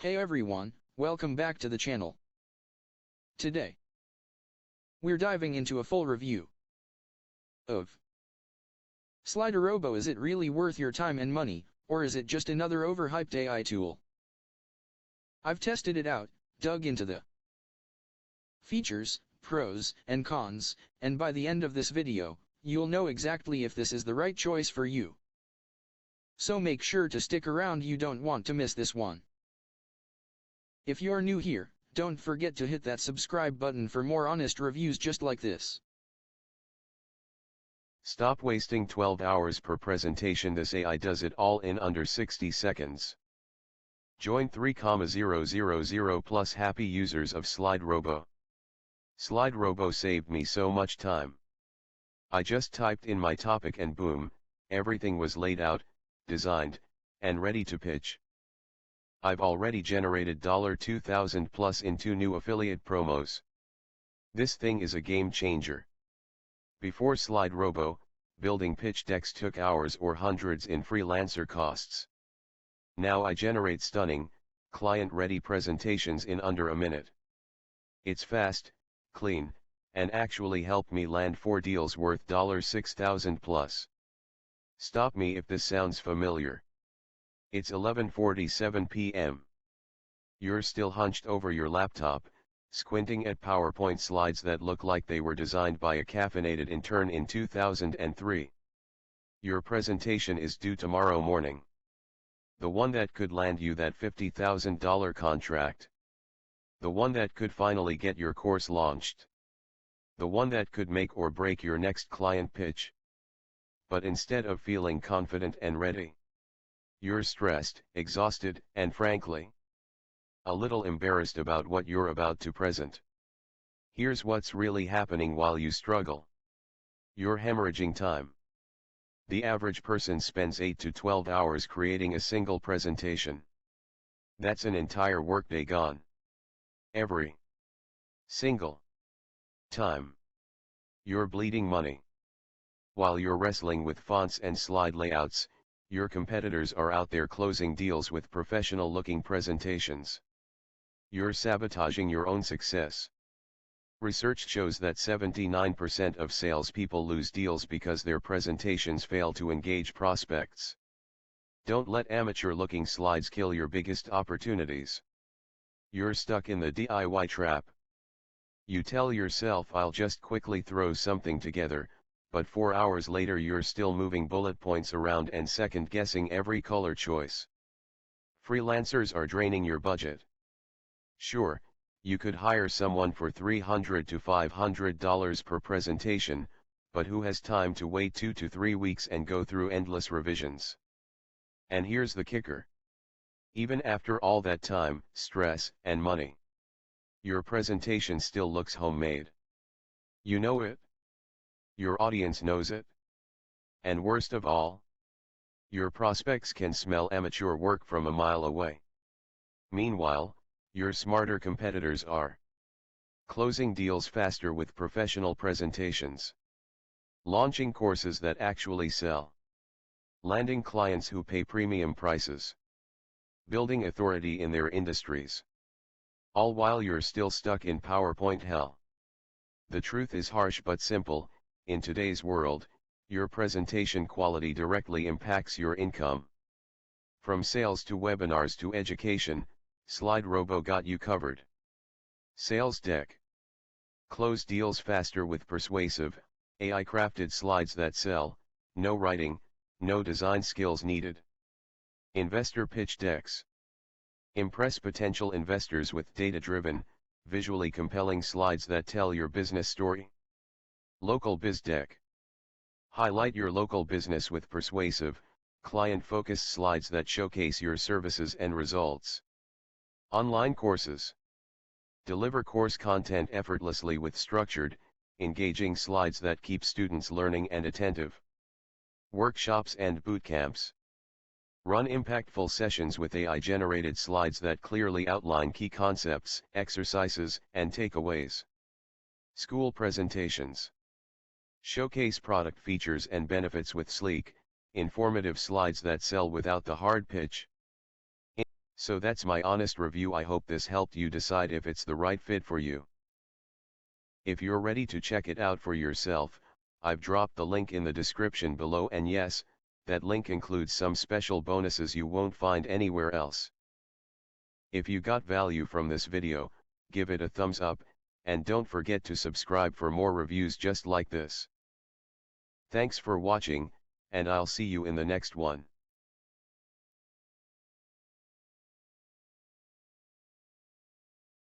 Hey everyone, welcome back to the channel. Today, we're diving into a full review of SlideRobo. Is it really worth your time and money, or is it just another overhyped AI tool? I've tested it out, dug into the features, pros, and cons, and by the end of this video, you'll know exactly if this is the right choice for you. So make sure to stick around, you don't want to miss this one. If you're new here, don't forget to hit that subscribe button for more honest reviews just like this. Stop wasting 12 hours per presentation. This AI does it all in under 60 seconds. Join 3,000 plus happy users of SlideRobo. SlideRobo saved me so much time. I just typed in my topic and boom, everything was laid out, designed, and ready to pitch. I've already generated $2,000 plus in 2 new affiliate promos. This thing is a game changer. Before SlideRobo, building pitch decks took hours or hundreds in freelancer costs. Now I generate stunning, client-ready presentations in under a minute. It's fast, clean, and actually helped me land 4 deals worth $6,000 plus. Stop me if this sounds familiar. It's 11:47 p.m. You're still hunched over your laptop, squinting at PowerPoint slides that look like they were designed by a caffeinated intern in 2003. Your presentation is due tomorrow morning. The one that could land you that $50,000 contract. The one that could finally get your course launched. The one that could make or break your next client pitch. But instead of feeling confident and ready, you're stressed, exhausted, and frankly, a little embarrassed about what you're about to present. Here's what's really happening while you struggle. You're hemorrhaging time. The average person spends 8 to 12 hours creating a single presentation. That's an entire workday gone. Every single time. You're bleeding money. While you're wrestling with fonts and slide layouts, your competitors are out there closing deals with professional-looking presentations. You're sabotaging your own success. Research shows that 79% of salespeople lose deals because their presentations fail to engage prospects. Don't let amateur-looking slides kill your biggest opportunities. You're stuck in the DIY trap. You tell yourself, I'll just quickly throw something together, but 4 hours later you're still moving bullet points around and second-guessing every color choice. Freelancers are draining your budget. Sure, you could hire someone for $300 to $500 per presentation, but who has time to wait 2 to 3 weeks and go through endless revisions? And here's the kicker. Even after all that time, stress, and money, your presentation still looks homemade. You know it. Your audience knows it. And worst of all, your prospects can smell amateur work from a mile away. Meanwhile, your smarter competitors are closing deals faster with professional presentations, launching courses that actually sell, landing clients who pay premium prices, building authority in their industries. All while you're still stuck in PowerPoint hell. The truth is harsh but simple. In today's world, your presentation quality directly impacts your income. From sales to webinars to education, SlideRobo got you covered. Sales deck. Close deals faster with persuasive, AI-crafted slides that sell, no writing, no design skills needed. Investor pitch decks. Impress potential investors with data-driven, visually compelling slides that tell your business story. Local biz deck. Highlight your local business with persuasive, client-focused slides that showcase your services and results. Online courses. Deliver course content effortlessly with structured, engaging slides that keep students learning and attentive. Workshops and bootcamps. Run impactful sessions with AI-generated slides that clearly outline key concepts, exercises, and takeaways. School presentations. Showcase product features and benefits with sleek, informative slides that sell without the hard pitch. So that's my honest review. I hope this helped you decide if it's the right fit for you. If you're ready to check it out for yourself, I've dropped the link in the description below, and yes, that link includes some special bonuses you won't find anywhere else. If you got value from this video, give it a thumbs up, and don't forget to subscribe for more reviews just like this. Thanks for watching, and I'll see you in the next one.